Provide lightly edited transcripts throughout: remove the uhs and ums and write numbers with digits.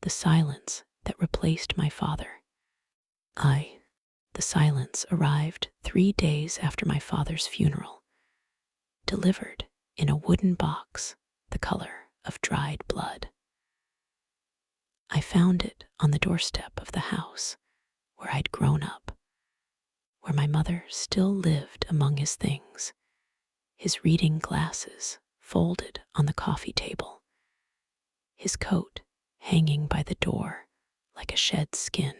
the silence that replaced my father. The silence arrived 3 days after my father's funeral, delivered in a wooden box the color of dried blood. I found it on the doorstep of the house where I'd grown up, where my mother still lived among his things, his reading glasses folded on the coffee table, his coat hanging by the door like a shed skin.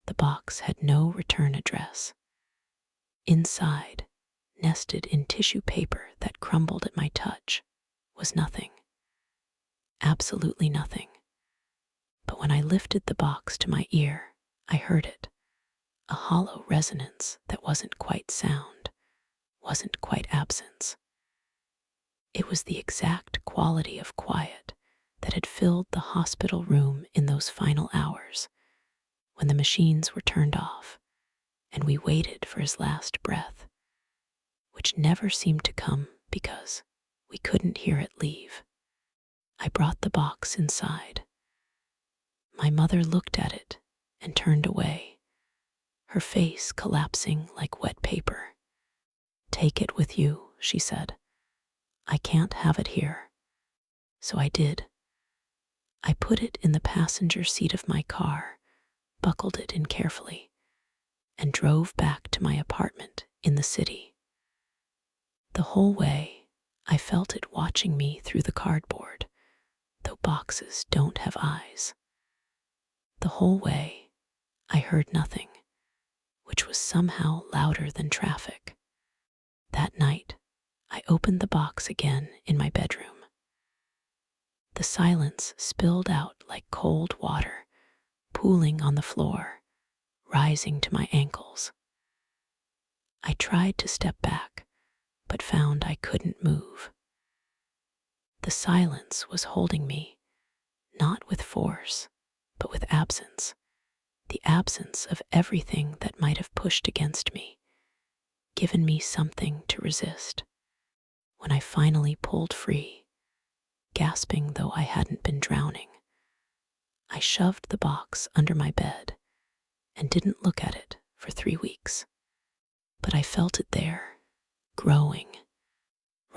The box had no return address. Inside, nested in tissue paper that crumbled at my touch, was nothing. Absolutely nothing. But when I lifted the box to my ear, I heard it. A hollow resonance that wasn't quite sound, wasn't quite absence. It was the exact quality of quiet that had filled the hospital room in those final hours, when the machines were turned off and we waited for his last breath, which never seemed to come because we couldn't hear it leave. I brought the box inside. My mother looked at it and turned away, her face collapsing like wet paper. "Take it with you," she said. "I can't have it here." So I did. I put it in the passenger seat of my car, buckled it in carefully, and drove back to my apartment in the city. The whole way, I felt it watching me through the cardboard, though boxes don't have eyes. The whole way, I heard nothing, which was somehow louder than traffic. That night, I opened the box again in my bedroom. The silence spilled out like cold water, pooling on the floor, rising to my ankles. I tried to step back, but found I couldn't move. The silence was holding me, not with force, but with absence, the absence of everything that might have pushed against me, given me something to resist. When I finally pulled free, gasping though I hadn't been drowning, I shoved the box under my bed and didn't look at it for 3 weeks. But I felt it there, growing.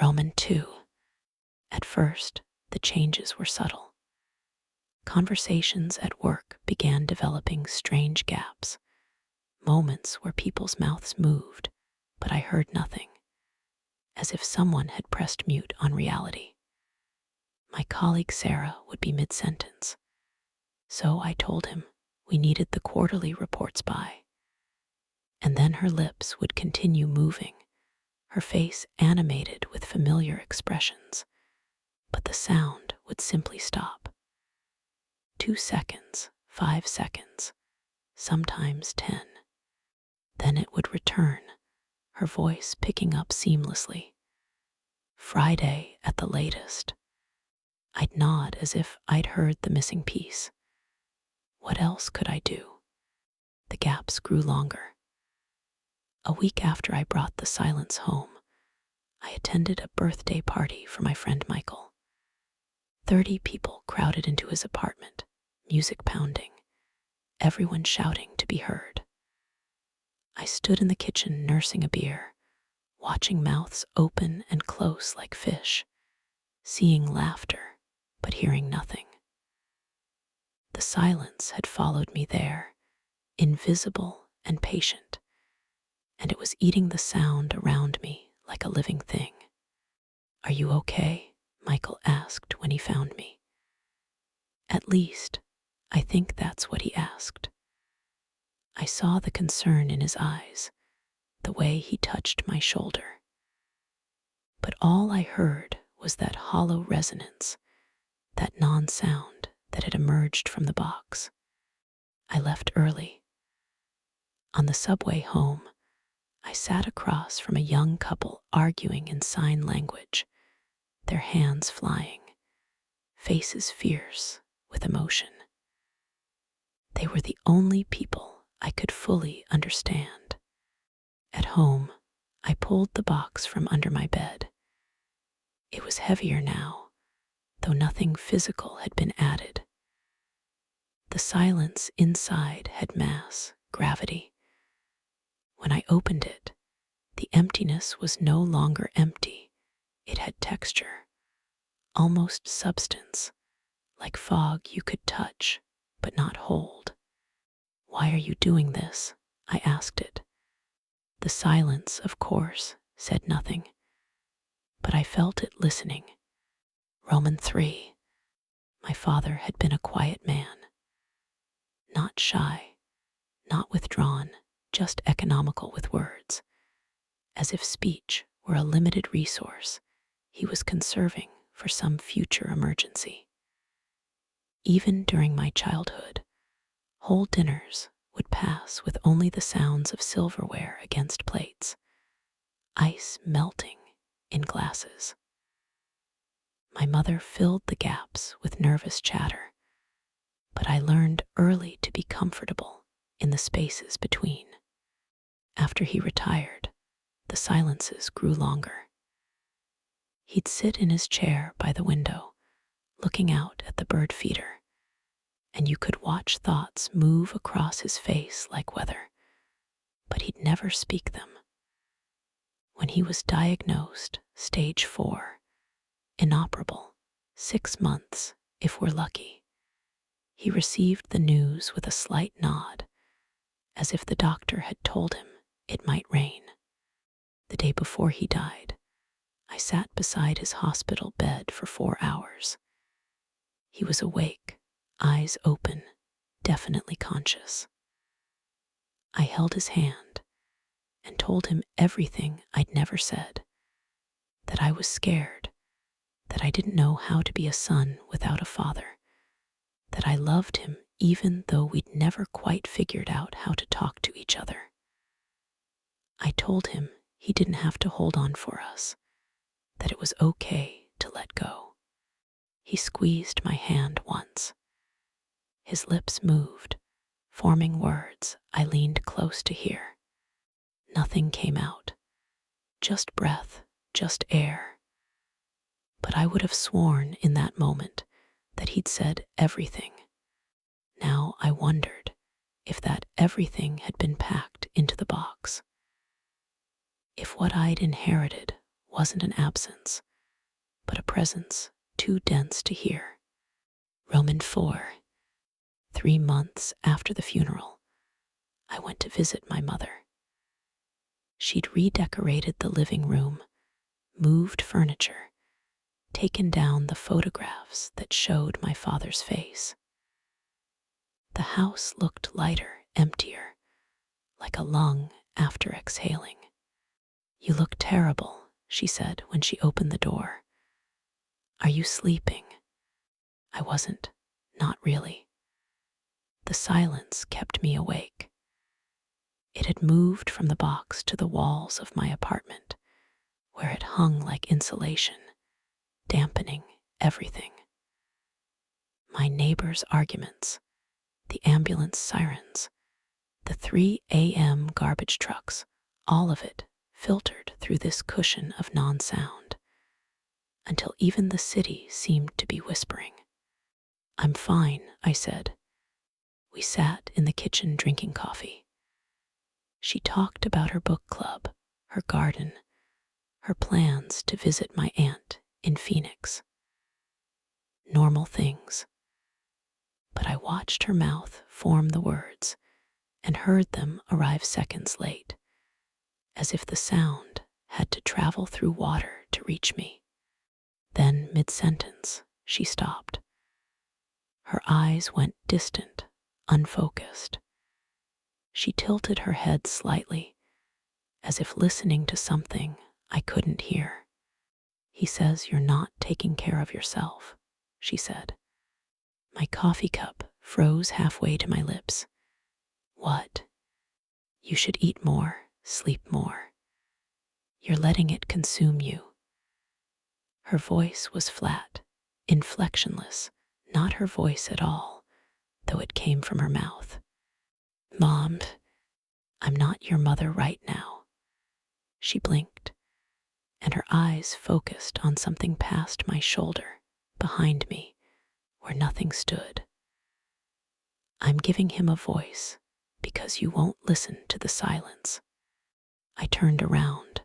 Roman 2. At first, the changes were subtle. Conversations at work began developing strange gaps, moments where people's mouths moved, but I heard nothing, as if someone had pressed mute on reality. My colleague Sarah would be mid-sentence, so I told him we needed the quarterly reports by. And then her lips would continue moving, her face animated with familiar expressions, but the sound would simply stop. 2 seconds, 5 seconds, sometimes 10. Then it would return, her voice picking up seamlessly. "Friday at the latest." I'd nod as if I'd heard the missing piece. What else could I do? The gaps grew longer. A week after I brought the silence home, I attended a birthday party for my friend Michael. 30 people crowded into his apartment, music pounding, everyone shouting to be heard. I stood in the kitchen nursing a beer, watching mouths open and close like fish, seeing laughter, but hearing nothing. The silence had followed me there, invisible and patient, and it was eating the sound around me like a living thing. "Are you okay?" Michael asked when he found me. At least, I think that's what he asked. I saw the concern in his eyes, the way he touched my shoulder. But all I heard was that hollow resonance, that non-sound that had emerged from the box. I left early. On the subway home, I sat across from a young couple arguing in sign language, their hands flying, faces fierce with emotion. They were the only people I could fully understand. At home, I pulled the box from under my bed. It was heavier now, though nothing physical had been added. The silence inside had mass, gravity. When I opened it, the emptiness was no longer empty. It had texture, almost substance, like fog you could touch but not hold. "Why are you doing this?" I asked it. The silence, of course, said nothing, but I felt it listening. Romans 3. My father had been a quiet man, not shy, not withdrawn, just economical with words. As if speech were a limited resource he was conserving for some future emergency. Even during my childhood, whole dinners would pass with only the sounds of silverware against plates, ice melting in glasses. My mother filled the gaps with nervous chatter, but I learned early to be comfortable in the spaces between. After he retired, the silences grew longer. He'd sit in his chair by the window, looking out at the bird feeder, and you could watch thoughts move across his face like weather, but he'd never speak them. When he was diagnosed stage 4, inoperable, 6 months if we're lucky, he received the news with a slight nod, as if the doctor had told him it might rain. The day before he died, I sat beside his hospital bed for 4 hours. He was awake, eyes open, definitely conscious. I held his hand and told him everything I'd never said, that I was scared, that I didn't know how to be a son without a father, that I loved him even though we'd never quite figured out how to talk to each other. I told him he didn't have to hold on for us, that it was okay to let go. He squeezed my hand once. His lips moved, forming words I leaned close to hear. Nothing came out, just breath, just air. But I would have sworn in that moment that he'd said everything. Now I wondered if that everything had been packed into the box. If what I'd inherited wasn't an absence, but a presence too dense to hear. Romans 4. 3 months after the funeral, I went to visit my mother. She'd redecorated the living room, moved furniture, taken down the photographs that showed my father's face. The house looked lighter, emptier, like a lung after exhaling. "You look terrible," she said when she opened the door. "Are you sleeping?" I wasn't, not really. The silence kept me awake. It had moved from the box to the walls of my apartment, where it hung like insulation, dampening everything. My neighbors' arguments, the ambulance sirens, the 3 a.m. garbage trucks, all of it filtered through this cushion of non-sound, until even the city seemed to be whispering. "I'm fine," I said. We sat in the kitchen drinking coffee. She talked about her book club, her garden, her plans to visit my aunt in Phoenix. Normal things. But I watched her mouth form the words and heard them arrive seconds late, as if the sound had to travel through water to reach me. Then, mid-sentence, she stopped. Her eyes went distant, unfocused. She tilted her head slightly, as if listening to something I couldn't hear. "He says you're not taking care of yourself," she said. My coffee cup froze halfway to my lips. "What?" "You should eat more, sleep more. You're letting it consume you." Her voice was flat, inflectionless, not her voice at all, though it came from her mouth. "Mom, I'm not your mother right now." She blinked, and her eyes focused on something past my shoulder, behind me, where nothing stood. I'm giving him a voice because you won't listen to the silence. I turned around.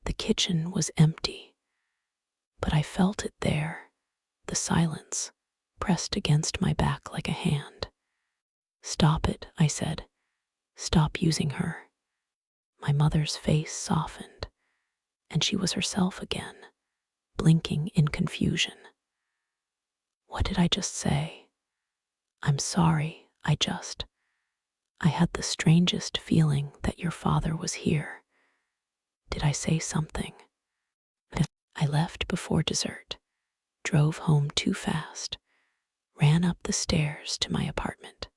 The kitchen was empty, but I felt it there, the silence, pressed against my back like a hand. Stop it, I said. Stop using her. My mother's face softened, and she was herself again, blinking in confusion. What did I just say? I'm sorry, I had the strangest feeling that your father was here. Did I say something? I left before dessert, drove home too fast, ran up the stairs to my apartment.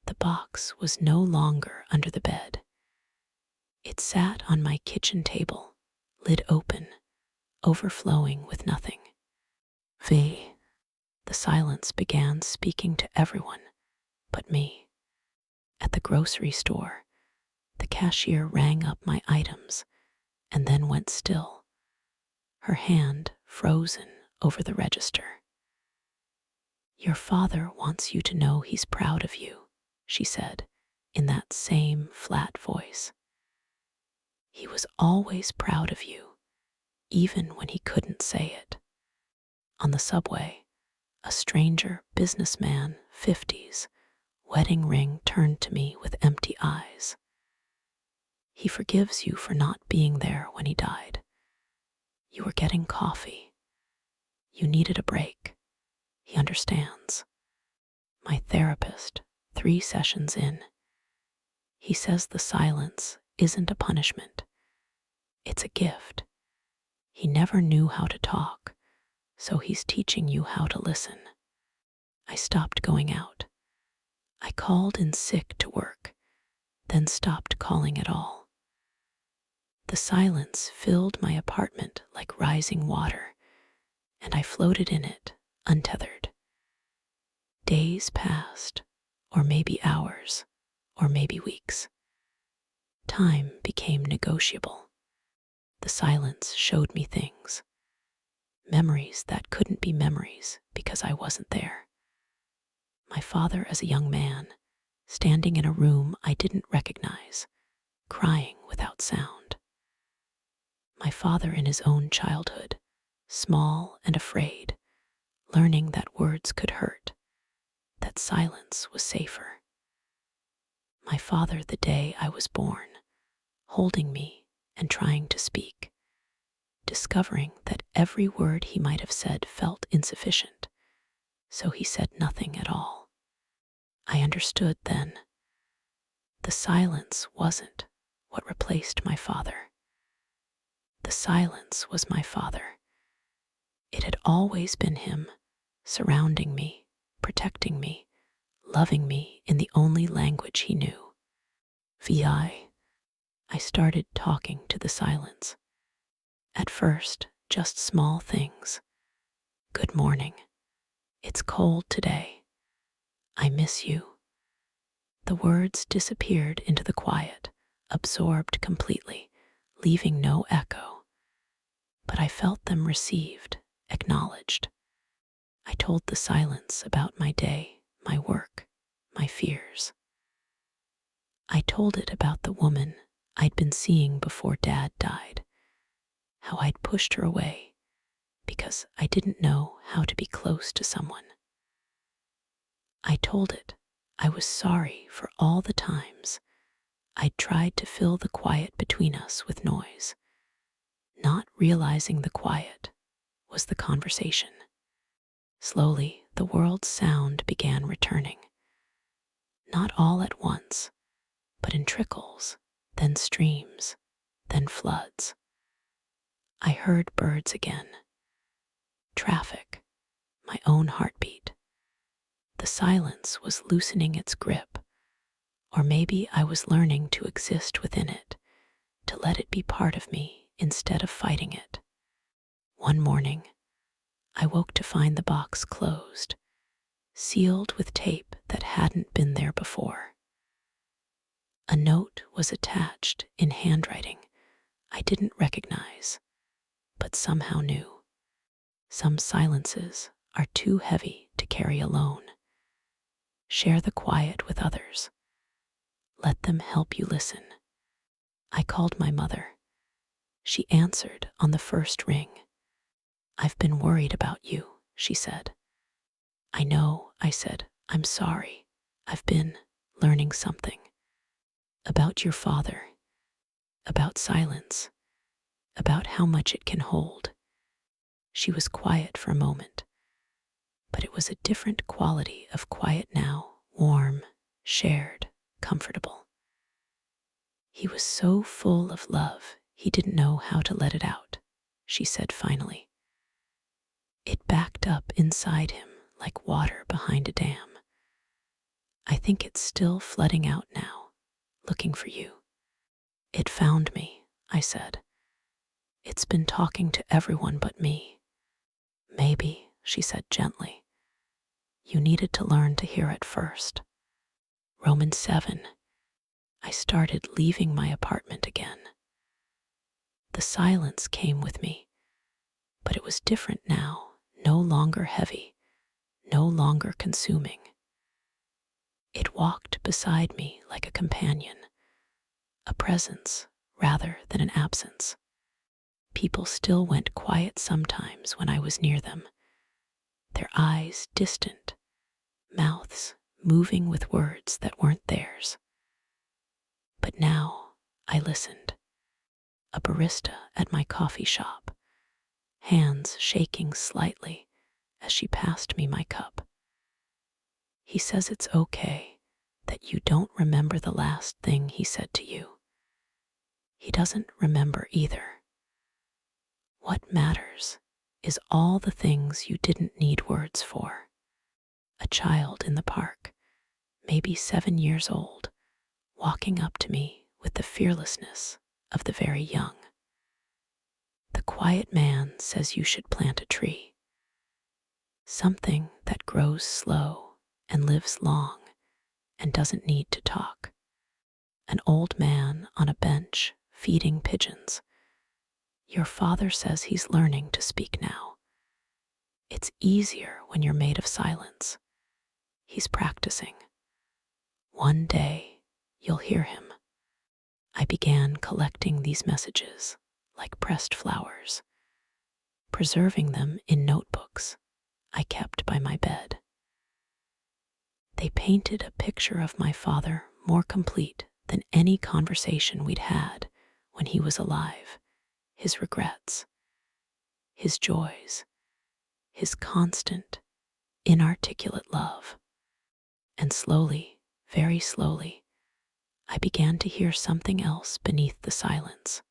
The box was no longer under the bed. It sat on my kitchen table, lid open, overflowing with nothing. V. The silence began speaking to everyone but me. At the grocery store, the cashier rang up my items and then went still, her hand frozen over the register. Your father wants you to know he's proud of you, she said in that same flat voice. He was always proud of you, even when he couldn't say it. On the subway, a stranger businessman, 50s, wedding ring turned to me with empty eyes. He forgives you for not being there when he died. You were getting coffee. You needed a break. He understands. My therapist, 3 sessions in. He says the silence isn't a punishment. It's a gift. He never knew how to talk, so he's teaching you how to listen. I stopped going out. I called in sick to work, then stopped calling at all. The silence filled my apartment like rising water, and I floated in it, untethered. Days passed, or maybe hours, or maybe weeks. Time became negotiable. The silence showed me things, memories that couldn't be memories because I wasn't there. My father as a young man, standing in a room I didn't recognize, crying without sound. My father in his own childhood, small and afraid, learning that words could hurt, that silence was safer. My father the day I was born, holding me and trying to speak, discovering that every word he might have said felt insufficient, so he said nothing at all. I understood then. The silence wasn't what replaced my father. The silence was my father. It had always been him, surrounding me, protecting me, loving me in the only language he knew. I started talking to the silence. At first, just small things. Good morning. It's cold today. I miss you. The words disappeared into the quiet, absorbed completely, leaving no echo. But I felt them received, acknowledged. I told the silence about my day, my work, my fears. I told it about the woman I'd been seeing before Dad died, how I'd pushed her away because I didn't know how to be close to someone. I told it I was sorry for all the times I'd tried to fill the quiet between us with noise, not realizing the quiet was the conversation. Slowly, the world's sound began returning. Not all at once, but in trickles, then streams, then floods. I heard birds again. Traffic, my own heartbeat. The silence was loosening its grip, or maybe I was learning to exist within it, to let it be part of me instead of fighting it. One morning, I woke to find the box closed, sealed with tape that hadn't been there before. A note was attached in handwriting I didn't recognize, but somehow knew. Some silences are too heavy to carry alone. Share the quiet with others. Let them help you listen. I called my mother. She answered on the first ring. I've been worried about you, she said. I know, I said. I'm sorry. I've been learning something. About your father. About silence. About how much it can hold. She was quiet for a moment, but it was a different quality of quiet now, warm, shared, comfortable. He was so full of love, he didn't know how to let it out, she said finally. It backed up inside him like water behind a dam. I think it's still flooding out now, looking for you. It found me, I said. It's been talking to everyone but me. Maybe, she said gently. You needed to learn to hear it first. Romans 7. I started leaving my apartment again. The silence came with me, but it was different now, no longer heavy, no longer consuming. It walked beside me like a companion, a presence rather than an absence. People still went quiet sometimes when I was near them, their eyes distant, mouths moving with words that weren't theirs. But now I listened. A barista at my coffee shop, hands shaking slightly as she passed me my cup. He says it's okay that you don't remember the last thing he said to you. He doesn't remember either. What matters is all the things you didn't need words for. A child in the park, maybe 7 years old, walking up to me with the fearlessness of the very young. The quiet man says you should plant a tree, something that grows slow and lives long and doesn't need to talk. An old man on a bench feeding pigeons. Your father says he's learning to speak now. It's easier when you're made of silence. He's practicing. One day, you'll hear him. I began collecting these messages like pressed flowers, preserving them in notebooks I kept by my bed. They painted a picture of my father more complete than any conversation we'd had when he was alive. His regrets, his joys, his constant, inarticulate love. And slowly, very slowly, I began to hear something else beneath the silence.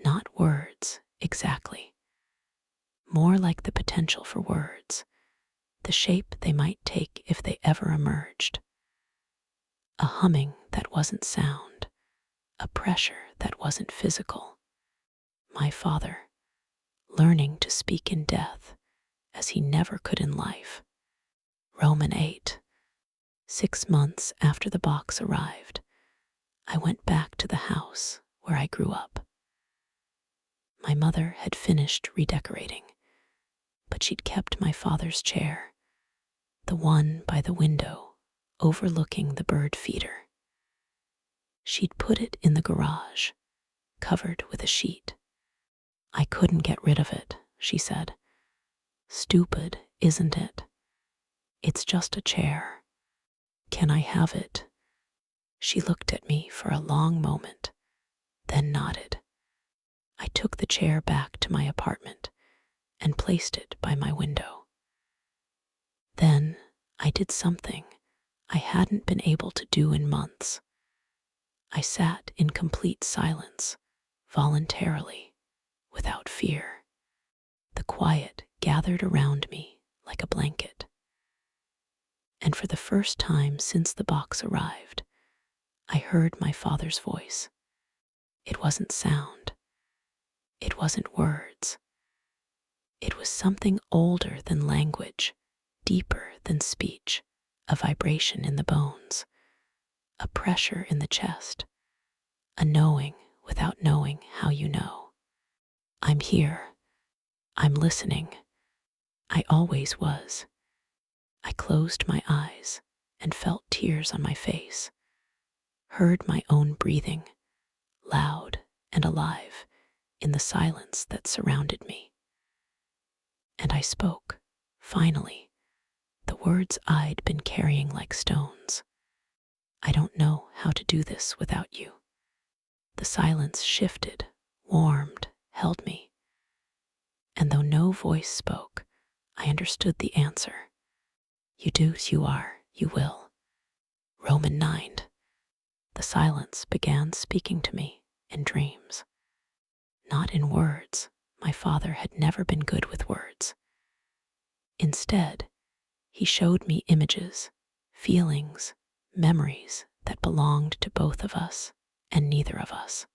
Not words, exactly. More like the potential for words, the shape they might take if they ever emerged. A humming that wasn't sound, a pressure that wasn't physical. My father, learning to speak in death as he never could in life. Romans 8. 6 months after the box arrived, I went back to the house where I grew up. My mother had finished redecorating, but she'd kept my father's chair, the one by the window overlooking the bird feeder. She'd put it in the garage, covered with a sheet. I couldn't get rid of it, she said. Stupid, isn't it? It's just a chair. Can I have it? She looked at me for a long moment, then nodded. I took the chair back to my apartment and placed it by my window. Then I did something I hadn't been able to do in months. I sat in complete silence, voluntarily, without fear. The quiet gathered around me like a blanket. And for the first time since the box arrived, I heard my father's voice. It wasn't sound. It wasn't words. It was something older than language, deeper than speech, a vibration in the bones, a pressure in the chest, a knowing without knowing how you know. I'm here. I'm listening. I always was. I closed my eyes, and felt tears on my face, heard my own breathing, loud and alive, in the silence that surrounded me. And I spoke, finally, the words I'd been carrying like stones. I don't know how to do this without you. The silence shifted, warmed, held me. And though no voice spoke, I understood the answer. You do as you are, you will. Roman 9. The silence began speaking to me in dreams. Not in words. My father had never been good with words. Instead, he showed me images, feelings, memories that belonged to both of us and neither of us.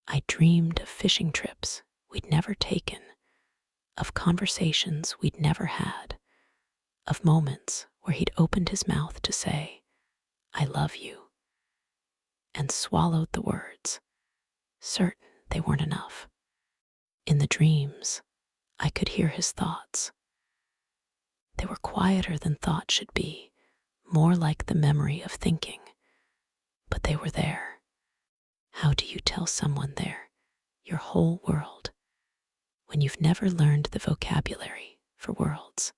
I dreamed of fishing trips we'd never taken, of conversations we'd never had, of moments where he'd opened his mouth to say, I love you, and swallowed the words, certain they weren't enough. In the dreams, I could hear his thoughts. They were quieter than thought should be, more like the memory of thinking, but they were there. How do you tell someone they're your whole world when you've never learned the vocabulary for worlds?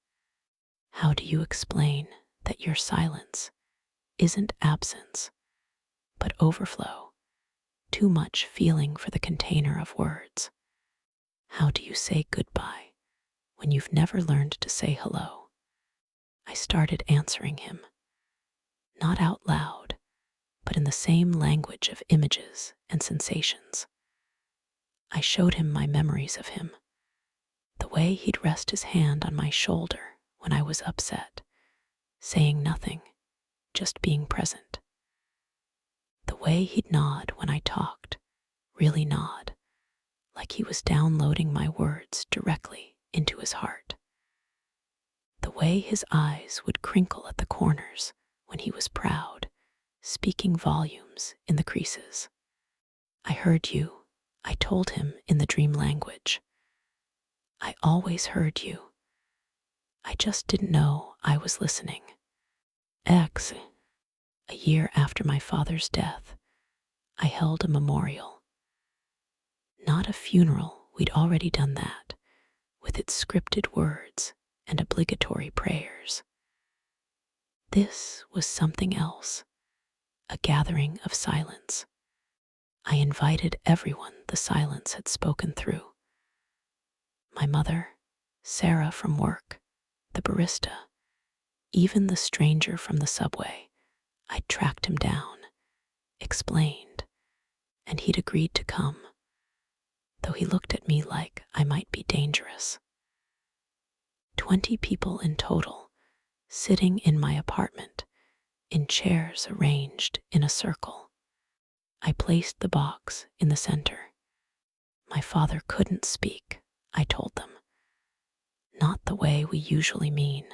How do you explain that your silence isn't absence, but overflow, too much feeling for the container of words? How do you say goodbye when you've never learned to say hello? I started answering him, not out loud, but in the same language of images and sensations. I showed him my memories of him, the way he'd rest his hand on my shoulder when I was upset, saying nothing, just being present. The way he'd nod when I talked, really nod, like he was downloading my words directly into his heart. The way his eyes would crinkle at the corners when he was proud, speaking volumes in the creases. I heard you, I told him in the dream language. I always heard you. I just didn't know I was listening. A year after my father's death, I held a memorial. Not a funeral, we'd already done that, with its scripted words and obligatory prayers. This was something else, a gathering of silence. I invited everyone the silence had spoken through. My mother, Sarah from work, the barista, even the stranger from the subway. I'd tracked him down, explained, and he'd agreed to come, though he looked at me like I might be dangerous. 20 people in total, sitting in my apartment, in chairs arranged in a circle. I placed the box in the center. My father couldn't speak, I told them. Not the way we usually mean.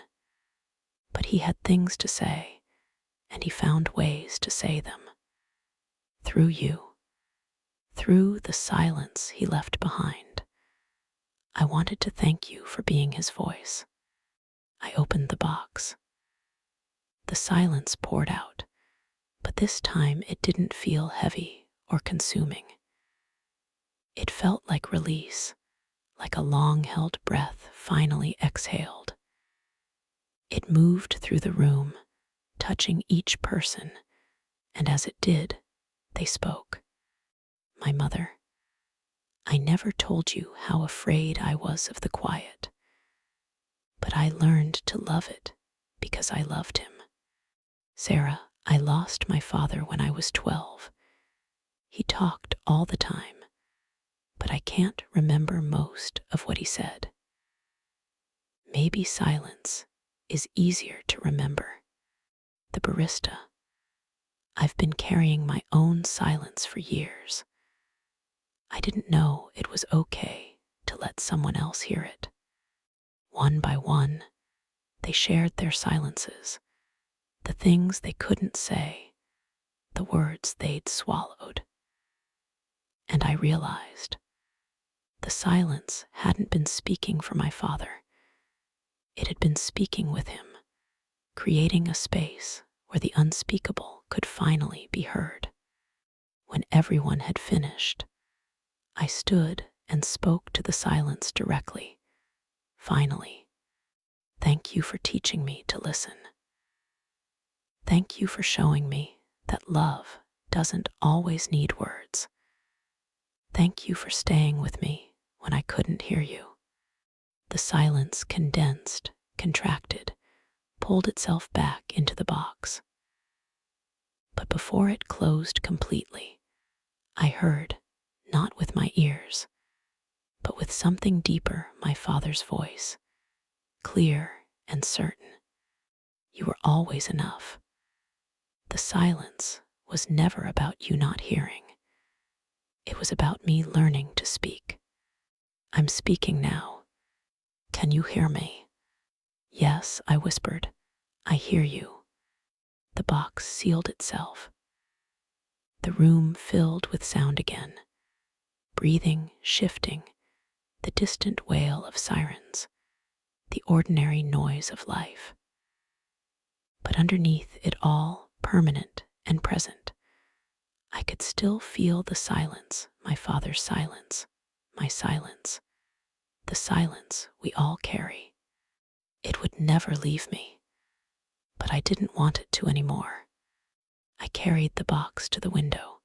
But he had things to say, and he found ways to say them. Through you, through the silence he left behind. I wanted to thank you for being his voice. I opened the box. The silence poured out, but this time it didn't feel heavy or consuming. It felt like release, like a long-held breath finally exhaled. It moved through the room, touching each person, and as it did, they spoke. My mother, I never told you how afraid I was of the quiet, but I learned to love it because I loved him. Sarah, I lost my father when I was 12. He talked all the time, but I can't remember most of what he said. Maybe silence is easier to remember. The barista, I've been carrying my own silence for years. I didn't know it was okay to let someone else hear it. One by one, they shared their silences, the things they couldn't say, the words they'd swallowed. And I realized the silence hadn't been speaking for my father. It had been speaking with him, creating a space where the unspeakable could finally be heard. When everyone had finished, I stood and spoke to the silence directly. Finally, thank you for teaching me to listen. Thank you for showing me that love doesn't always need words. Thank you for staying with me when I couldn't hear you. The silence condensed, contracted, pulled itself back into the box. But before it closed completely, I heard, not with my ears, but with something deeper, my father's voice, clear and certain. You were always enough. The silence was never about you not hearing. It was about me learning to speak. I'm speaking now. Can you hear me? Yes, I whispered. I hear you. The box sealed itself. The room filled with sound again. Breathing, shifting, the distant wail of sirens, the ordinary noise of life. But underneath it all, permanent and present, I could still feel the silence, my father's silence, my silence, the silence we all carry. It would never leave me, but I didn't want it to anymore. I carried the box to the window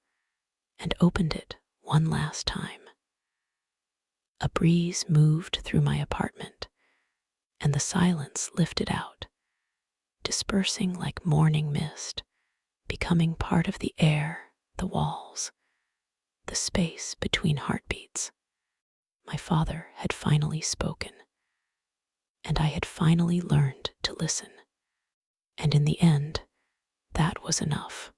and opened it one last time. A breeze moved through my apartment, and the silence lifted out, dispersing like morning mist, becoming part of the air, the walls, the space between heartbeats. My father had finally spoken, and I had finally learned to listen. And in the end, that was enough.